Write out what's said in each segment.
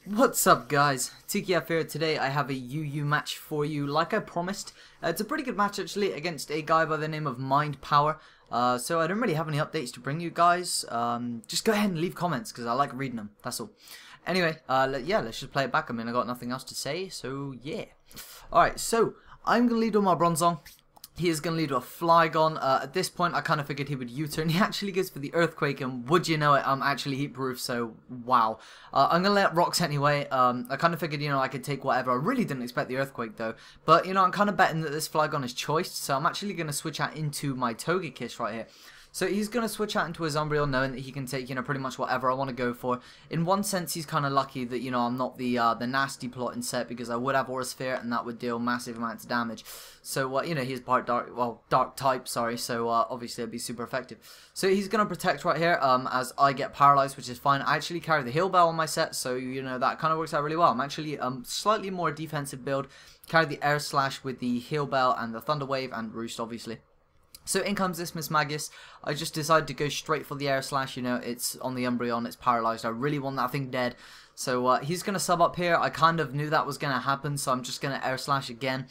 What's up guys, TKF here. Today I have a UU match for you like I promised. It's a pretty good match actually against a guy by the name of MindPower. So I don't really have any updates to bring you guys. Just go ahead and leave comments because I like reading them, that's all. Anyway, yeah, let's just play it back. I mean, I got nothing else to say, so yeah. Alright, so I'm going to lead with my bronze on. He is going to lead with a Flygon. At this point, I kind of figured he would U-turn. He actually goes for the Earthquake, and would you know it, I'm actually heat-proof, so wow. I'm going to let Rocks anyway. I kind of figured, I could take whatever. I really didn't expect the Earthquake, though. But, I'm kind of betting that this Flygon is choiced, so I'm actually going to switch out into my Togekiss right here. So he's going to switch out into his Umbreon knowing that he can take, pretty much whatever I want to go for. In one sense, he's kind of lucky that, I'm not the nasty plotting set because I would have Aura Sphere and that would deal massive amounts of damage. So, he's part dark, dark type, sorry, so obviously it'd be super effective. So he's going to protect right here as I get paralyzed, which is fine. I actually carry the Heal Bell on my set, so, that kind of works out really well. I'm actually slightly more defensive build. Carry the Air Slash with the Heal Bell and the Thunder Wave and Roost, obviously. So in comes this Miss Magius. I just decided to go straight for the Air Slash. It's on the Umbreon, it's paralyzed. I really want that thing dead. So he's going to sub up here. I kind of knew that was going to happen, so I'm just going to Air Slash again.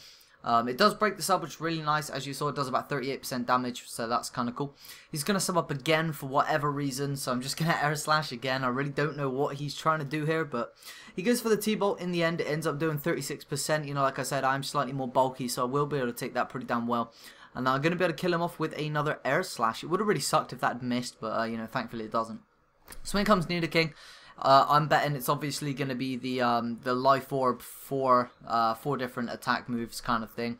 It does break the sub, which is really nice. As you saw, it does about 38% damage, so that's kind of cool. He's going to sub up again for whatever reason, so I'm just going to Air Slash again. I really don't know what he's trying to do here, but he goes for the T-Bolt. In the end, it ends up doing 36%. Like I said, I'm slightly more bulky, so I will be able to take that pretty damn well. And I'm going to be able to kill him off with another Air Slash. It would have really sucked if that had missed, but, thankfully it doesn't. So when it comes Nidoking, I'm betting it's obviously going to be the Life Orb for 4 different attack moves kind of thing.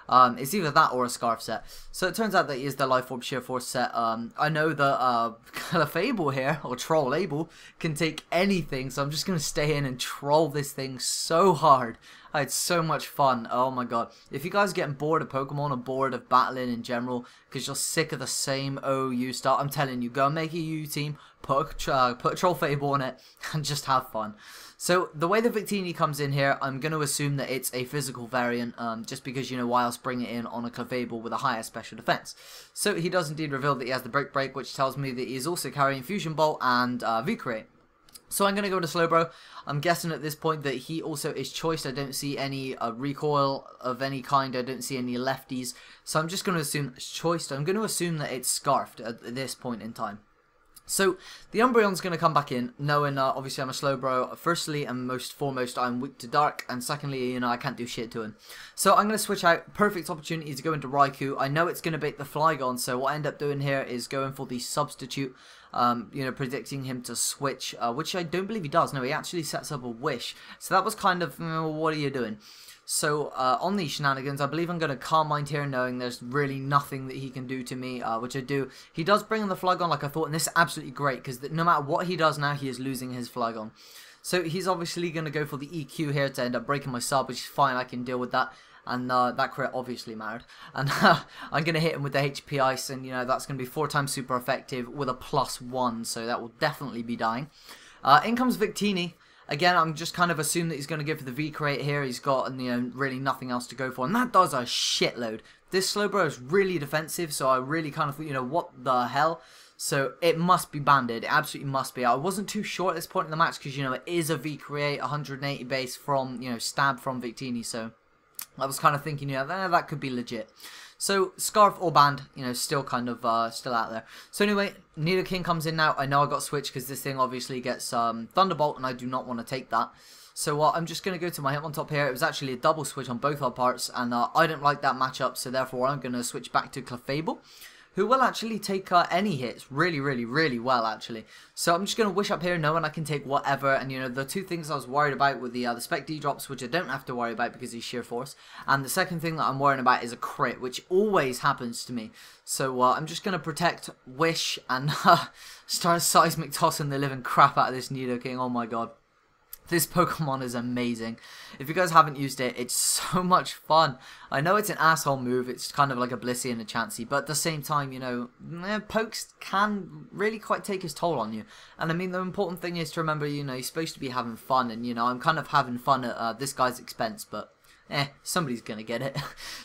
It's either that or a Scarf set. So it turns out that he is the Life Orb Sheer Force set. I know that TROLLFABLE here, or TROLLFABLE, can take anything, so I'm just going to stay in and troll this thing so hard. I had so much fun. Oh my god. If you guys are getting bored of Pokemon or bored of battling in general because you're sick of the same OU stuff, I'm telling you, go and make a UU team, put TROLLFABLE on it, and just have fun. So the way the Victini comes in here, I'm going to assume that it's a physical variant, just because, why else bring it in on a TROLLFABLE with a higher special defense. So he does indeed reveal that he has the Break, which tells me that he is also carrying Fusion Bolt and V-Create. So I'm going to go to Slowbro. I'm guessing at this point that he also is choiced. I don't see any recoil of any kind. I don't see any lefties. So I'm just going to assume it's choiced. I'm going to assume that it's Scarfed at this point in time. So the Umbreon's going to come back in, knowing obviously I'm a Slowbro. Firstly and most foremost, I'm weak to dark, and secondly, I can't do shit to him. So I'm going to switch out. Perfect opportunity to go into Raikou. I know it's going to bait the Flygon, so what I end up doing here is going for the substitute. Predicting him to switch, which I don't believe he does. No, he actually sets up a Wish. So that was kind of, what are you doing? So, on these shenanigans, I believe I'm going to Calm Mind here, knowing there's really nothing that he can do to me, which I do. He does bring in the Flygon like I thought, and this is absolutely great, because no matter what he does now, he is losing his Flygon. So, he's obviously going to go for the EQ here to end up breaking my sub, which is fine, I can deal with that. And that crit obviously mattered. And I'm going to hit him with the HP Ice, and that's going to be 4 times super effective with a +1, so that will definitely be dying. In comes Victini. Again, I'm just kind of assuming that he's going to go for the V-Create here. He's got, really nothing else to go for. And that does a shitload. This Slowbro is really defensive, so I really kind of, what the hell? So it must be banded. It absolutely must be. I wasn't too sure at this point in the match because, it is a V-Create, 180 base from, stab from Victini. So I was kind of thinking, that could be legit. So, Scarf or Band, still kind of, still out there. So anyway, Nidoking comes in now. I know I got switched because this thing obviously gets Thunderbolt, and I do not want to take that. So I'm just going to go to my Hitmontop here. It was actually a double switch on both our parts, and I didn't like that matchup, so therefore I'm going to switch back to TROLLFABLE, who will actually take any hits really, really, really well, actually. So I'm just going to Wish up here, knowing I can take whatever, and, the 2 things I was worried about were the Spec D-Drops, which I don't have to worry about because he's Sheer Force, and the second thing that I'm worrying about is a crit, which always happens to me. So I'm just going to protect, Wish, and start Seismic tossing the living crap out of this Nidoking. Oh my god. This Pokemon is amazing. If you guys haven't used it, it's so much fun. I know it's an asshole move. It's kind of like a Blissey and a Chansey. But at the same time, Pokes can really quite take his toll on you. And I mean, the important thing is to remember, you're supposed to be having fun. And, I'm kind of having fun at this guy's expense. But somebody's going to get it.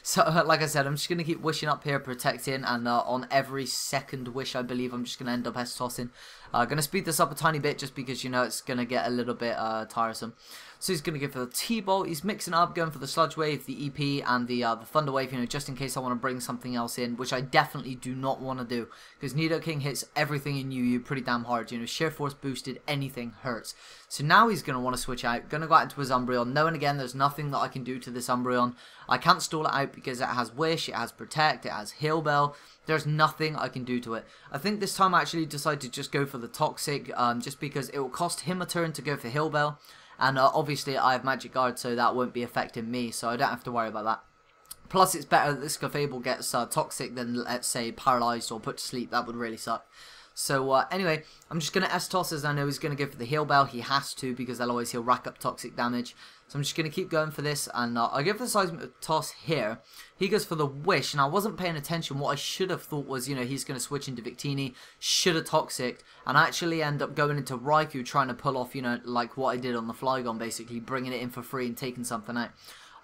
So, like I said, I'm just going to keep wishing up here, protecting, and on every second wish, I believe, I'm just going to end up S-tossing. Going to speed this up a tiny bit just because, you know, it's going to get a little bit tiresome. So he's going to go for the T-Bolt. He's mixing up, going for the Sludge Wave, the EP, and the Thunder Wave, you know, just in case I want to bring something else in, which I definitely do not want to do, because Nidoking hits everything in UU pretty damn hard. You know, Sheer Force boosted, anything hurts. So now he's going to want to switch out, going to go out into his Umbreon, knowing again there's nothing that I can do to this Umbreon. I can't stall it out because it has Wish, it has Protect, it has Heal Bell. There's nothing I can do to it. I think this time I actually decided to just go for the Toxic, just because it will cost him a turn to go for Heal Bell. And obviously I have Magic Guard, so that won't be affecting me, so I don't have to worry about that. Plus it's better that this Clefable gets Toxic than, let's say, Paralyzed or put to sleep. That would really suck. So anyway, I'm just going to S-Toss, as I know he's going to go for the Heal Bell. He has to, because otherwise he'll rack up toxic damage. So I'm just going to keep going for this, and I'll give the Seismic Toss here. He goes for the Wish, and I wasn't paying attention. What I should have thought was, you know, he's going to switch into Victini, should have Toxic, and I actually end up going into Raikou trying to pull off, you know, like what I did on the Flygon, basically, bringing it in for free and taking something out.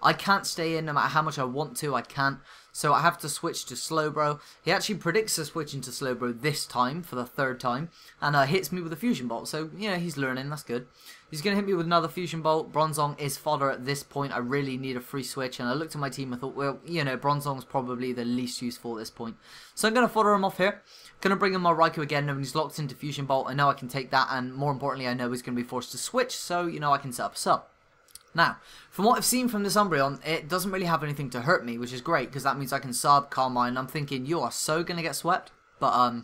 I can't stay in no matter how much I want to, I can't. So I have to switch to Slowbro. He actually predicts a switch into Slowbro this time, for the third time, and hits me with a Fusion Bolt. So, you know, he's learning, that's good. He's going to hit me with another Fusion Bolt. Bronzong is fodder at this point. I really need a free switch, and I looked at my team and thought, well, you know, Bronzong's probably the least useful at this point. So I'm going to fodder him off here. Going to bring in my Raikou again, and he's locked into Fusion Bolt. I know I can take that, and more importantly, I know he's going to be forced to switch, so, you know, I can set up a sub. Now, from what I've seen from this Umbreon, it doesn't really have anything to hurt me, which is great, because that means I can sub, Calm Mind. I'm thinking, you are so going to get swept. But,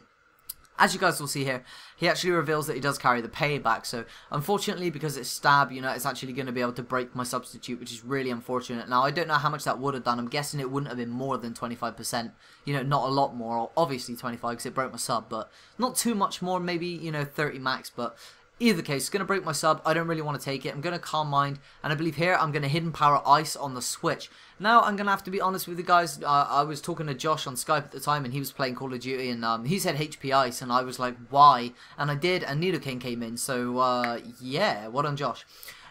as you guys will see here, he actually reveals that he does carry the payback. So, unfortunately, because it's stab, you know, it's actually going to be able to break my substitute, which is really unfortunate. Now, I don't know how much that would have done. I'm guessing it wouldn't have been more than 25%. You know, not a lot more. Obviously, 25, because it broke my sub, but not too much more. Maybe, you know, 30 max, but... Either case, it's going to break my sub. I don't really want to take it. I'm going to Calm Mind. And I believe here I'm going to Hidden Power Ice on the switch. Now, I'm going to have to be honest with you guys. I was talking to Josh on Skype at the time, and he was playing Call of Duty, and he said HP Ice, and I was like, why? And I did, and Nidoking came in. So, yeah, well done, Josh.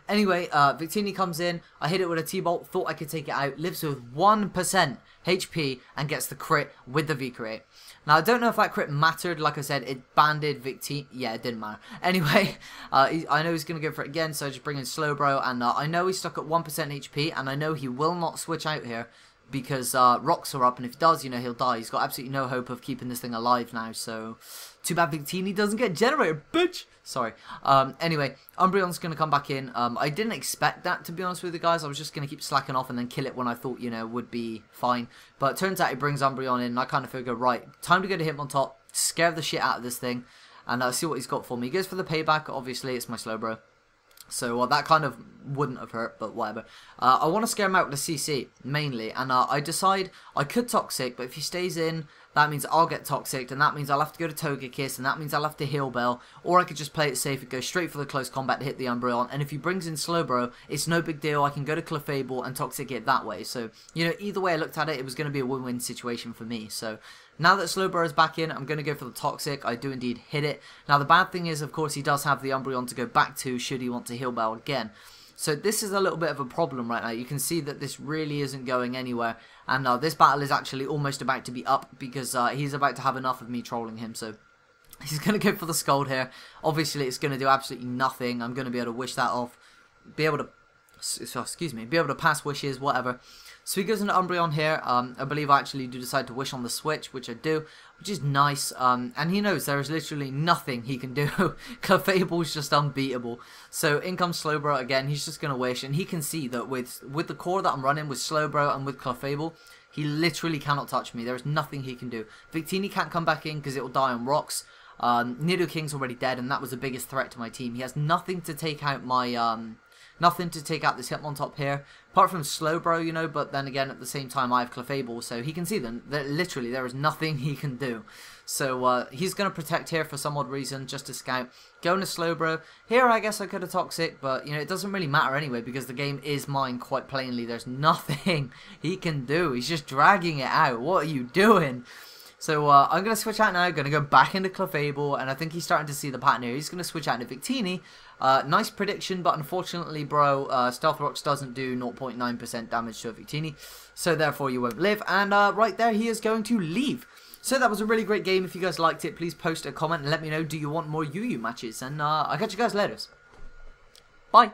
Anyway, Victini comes in. I hit it with a T-Bolt. Thought I could take it out. Lives with 1% HP and gets the crit with the V-Create. Now, I don't know if that crit mattered. Like I said, it banded Victini. Yeah, it didn't matter. Anyway, I know he's going to go for it again, so I just bring in Slowbro. And I know he's stuck at 1% HP, and I know he will not switch out here because rocks are up, and if he does, you know, he'll die. He's got absolutely no hope of keeping this thing alive now, so... Too bad Victini doesn't get generated, bitch! Sorry. Anyway, Umbreon's going to come back in. I didn't expect that, to be honest with you guys. I was just going to keep slacking off and then kill it when I thought, you know, would be fine. But it turns out it brings Umbreon in, and I kind of figure, right, time to go to Hitmontop, scare the shit out of this thing, and see what he's got for me. He goes for the payback. Obviously, it's my Slowbro. So that kind of wouldn't have hurt, but whatever. I want to scare him out with the CC, mainly. And I decide I could Toxic, but if he stays in, that means I'll get Toxic, and that means I'll have to go to Togekiss, and that means I'll have to Heal Bell. Or I could just play it safe and go straight for the close combat to hit the Umbreon. And if he brings in Slowbro, it's no big deal. I can go to Clefable and Toxic it that way. So, you know, either way I looked at it, it was going to be a win-win situation for me. So... Now that Slowbro is back in, I'm going to go for the Toxic. I do indeed hit it. Now, the bad thing is, of course, he does have the Umbreon to go back to should he want to Heal Bell again. So this is a little bit of a problem right now. You can see that this really isn't going anywhere. And this battle is actually almost about to be up because he's about to have enough of me trolling him. So he's going to go for the Scald here. Obviously, it's going to do absolutely nothing. I'm going to be able to wish that off. Be able to... Excuse me. Be able to pass wishes, whatever. So he goes into Umbreon here. I believe I actually do decide to wish on the switch, which I do, which is nice. And he knows there is literally nothing he can do. Clefable's just unbeatable. So in comes Slowbro again. He's just going to wish, and he can see that with the core that I'm running with Slowbro and with Clefable, he literally cannot touch me. There is nothing he can do. Victini can't come back in because it will die on rocks. Nidoking's already dead, and that was the biggest threat to my team. He has nothing to take out my... Nothing to take out this Hitmontop here, apart from Slowbro, you know, but then again, at the same time, I have Clefable, so he can see them. Literally, there is nothing he can do. So, he's going to protect here for some odd reason, just to scout. Going to Slowbro. Here, I guess I could have Toxic, but, you know, it doesn't really matter anyway, because the game is mine, quite plainly. There's nothing he can do. He's just dragging it out. What are you doing? So, I'm going to switch out now, going to go back into Clefable, and I think he's starting to see the pattern here. He's going to switch out into Victini. Nice prediction, but unfortunately, bro, Stealth Rocks doesn't do 0.9% damage to a Victini, so therefore you won't live, and right there, he is going to leave. So that was a really great game. If you guys liked it, please post a comment and let me know, do you want more UU matches? And I'll catch you guys later. Bye.